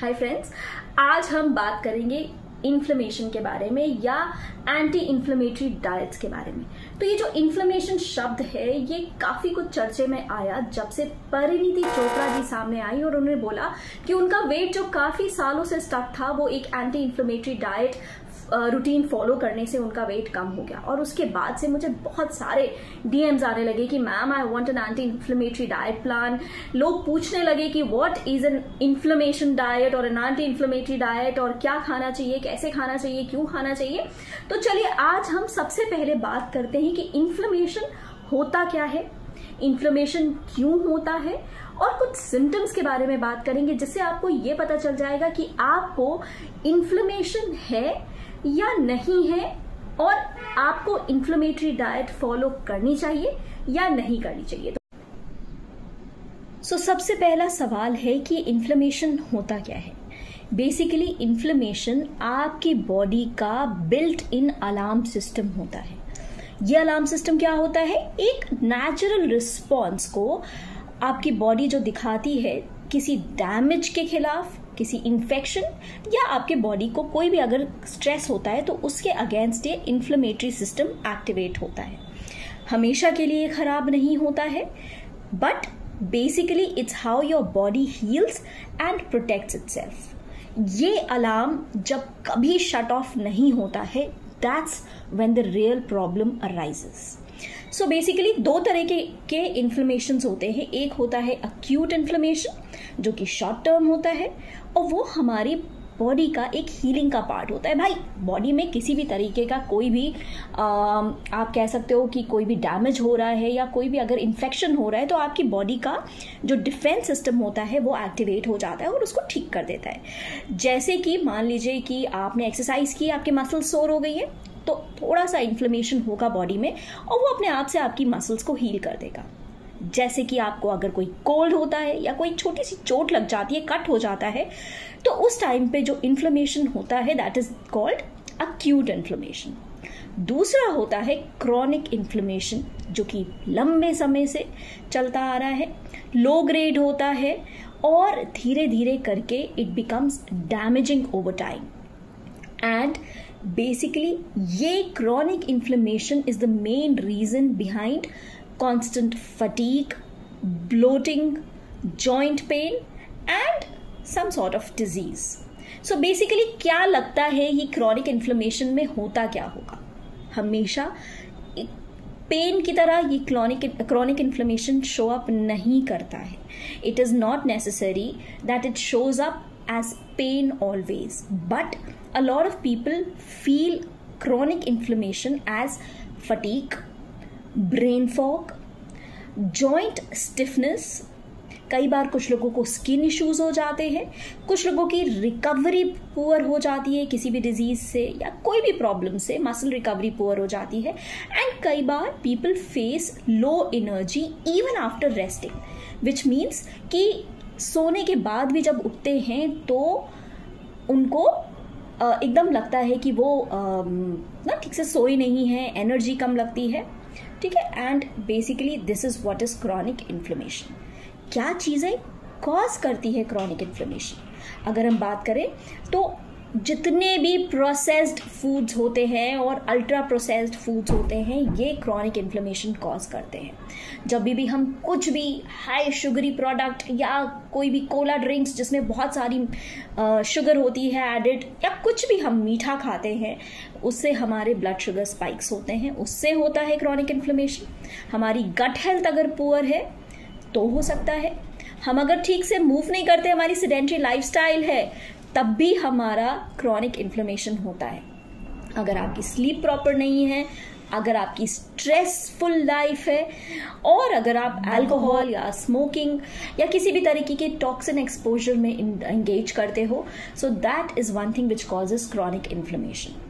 Hi friends, आज हम बात करेंगे इन्फ्लेमेशन के बारे में या एंटी इन्फ्लेमेटरी डाइट्स के बारे में। तो ये जो इन्फ्लेमेशन शब्द है ये काफी कुछ चर्चे में आया जब से परिणीति चोपड़ा जी सामने आई और उन्होंने बोला कि उनका वेट जो काफी सालों से स्टक था वो एक anti inflammatory diet routine follow करने से उनका वेट कम हो गया। और उसके बाद से मुझे बहुत सारे डीएम्स आने लगे कि ma'am I want an anti inflammatory diet plan. लोग पूछने लगे कि what is an inflammation diet और एन एंटी इन्फ्लेमेटरी डाइट और क्या खाना चाहिए, कैसे खाना चाहिए, क्यों खाना चाहिए। तो चलिए आज हम सबसे पहले बात करते हैं कि इन्फ्लेमेशन होता क्या है, इन्फ्लेमेशन क्यों होता है और कुछ सिम्टम्स के बारे में बात करेंगे जिससे आपको ये पता चल जाएगा कि आपको इन्फ्लेमेशन है या नहीं है और आपको इन्फ्लेमेटरी डाइट फॉलो करनी चाहिए या नहीं करनी चाहिए। सबसे पहला सवाल है कि इन्फ्लेमेशन होता क्या है। बेसिकली इन्फ्लेमेशन आपकी बॉडी का बिल्ट इन अलार्म सिस्टम होता है। ये अलार्म सिस्टम क्या होता है? एक नेचुरल रिस्पॉन्स को आपकी बॉडी जो दिखाती है किसी डैमेज के खिलाफ, किसी इन्फेक्शन या आपके बॉडी को कोई भी अगर स्ट्रेस होता है तो उसके अगेंस्ट ये इन्फ्लेमेटरी सिस्टम एक्टिवेट होता है। हमेशा के लिए खराब नहीं होता है but basically it's how your body heels and protects itself. ये अलार्म जब कभी शट ऑफ नहीं होता है, that's when the real problem arises. So basically दो तरह के इन्फ्लेमेशंस होते हैं। एक होता है अक्यूट इन्फ्लेमेशन जो कि शॉर्ट टर्म होता है और वो हमारी बॉडी का एक हीलिंग का पार्ट होता है। भाई बॉडी में किसी भी तरीके का कोई भी आप कह सकते हो कि कोई भी डैमेज हो रहा है या कोई भी अगर इन्फेक्शन हो रहा है तो आपकी बॉडी का जो डिफेंस सिस्टम होता है वो एक्टिवेट हो जाता है और उसको ठीक कर देता है। जैसे कि मान लीजिए कि आपने एक्सरसाइज की, आपके मसल्स सोर हो गई है तो थोड़ा सा इन्फ्लेमेशन होगा बॉडी में और वो अपने आप से आपकी मसल्स को हील कर देगा। जैसे कि आपको अगर कोई कोल्ड होता है या कोई छोटी सी चोट लग जाती है, कट हो जाता है, तो उस टाइम पे जो इन्फ्लेमेशन होता है that is called acute inflammation. दूसरा होता है क्रॉनिक इन्फ्लेमेशन जो कि लंबे समय से चलता आ रहा है, लो ग्रेड होता है और धीरे धीरे करके it becomes damaging over time. And basically ये chronic inflammation is the main reason behind constant fatigue, bloating, joint pain and some sort of disease. So basically क्या लगता है ये chronic inflammation में होता क्या होगा? हमेशा पेन की तरह ये chronic inflammation show up नहीं करता है। It is not necessary that it shows up as pain always, but a lot of people feel chronic inflammation as fatigue, brain fog, joint stiffness. कई बार कुछ लोगों को स्किन इश्यूज हो जाते हैं, कुछ लोगों की रिकवरी पुअर हो जाती है किसी भी डिजीज से या कोई भी प्रॉब्लम से, मसल रिकवरी पुअर हो जाती है। एंड कई बार people face low energy even after resting, which means कि सोने के बाद भी जब उठते हैं तो उनको एकदम लगता है कि वो ना ठीक से सोए नहीं है, एनर्जी कम लगती है, ठीक है। And basically this is what is chronic inflammation. क्या चीजें कॉज करती है क्रॉनिक इन्फ्लेमेशन? अगर हम बात करें तो जितने भी प्रोसेस्ड फूड्स होते हैं और अल्ट्रा प्रोसेस्ड फूड्स होते हैं ये क्रॉनिक इन्फ्लेमेशन कॉज करते हैं। जब भी हम कुछ भी हाई शुगरी प्रोडक्ट या कोई भी कोला ड्रिंक्स जिसमें बहुत सारी शुगर होती है एडेड, या कुछ भी हम मीठा खाते हैं उससे हमारे ब्लड शुगर स्पाइक्स होते हैं, उससे होता है क्रॉनिक इन्फ्लेमेशन। हमारी गट हेल्थ अगर पुअर है तो हो सकता है। हम अगर ठीक से मूव नहीं करते, हमारी सेडेंटरी लाइफस्टाइल है, तब भी हमारा क्रॉनिक इन्फ्लेमेशन होता है। अगर आपकी स्लीप प्रॉपर नहीं है, अगर आपकी स्ट्रेसफुल लाइफ है और अगर आप अल्कोहल या स्मोकिंग या किसी भी तरीके के टॉक्सिन एक्सपोजर में एंगेज करते हो, so that is one thing which causes chronic inflammation.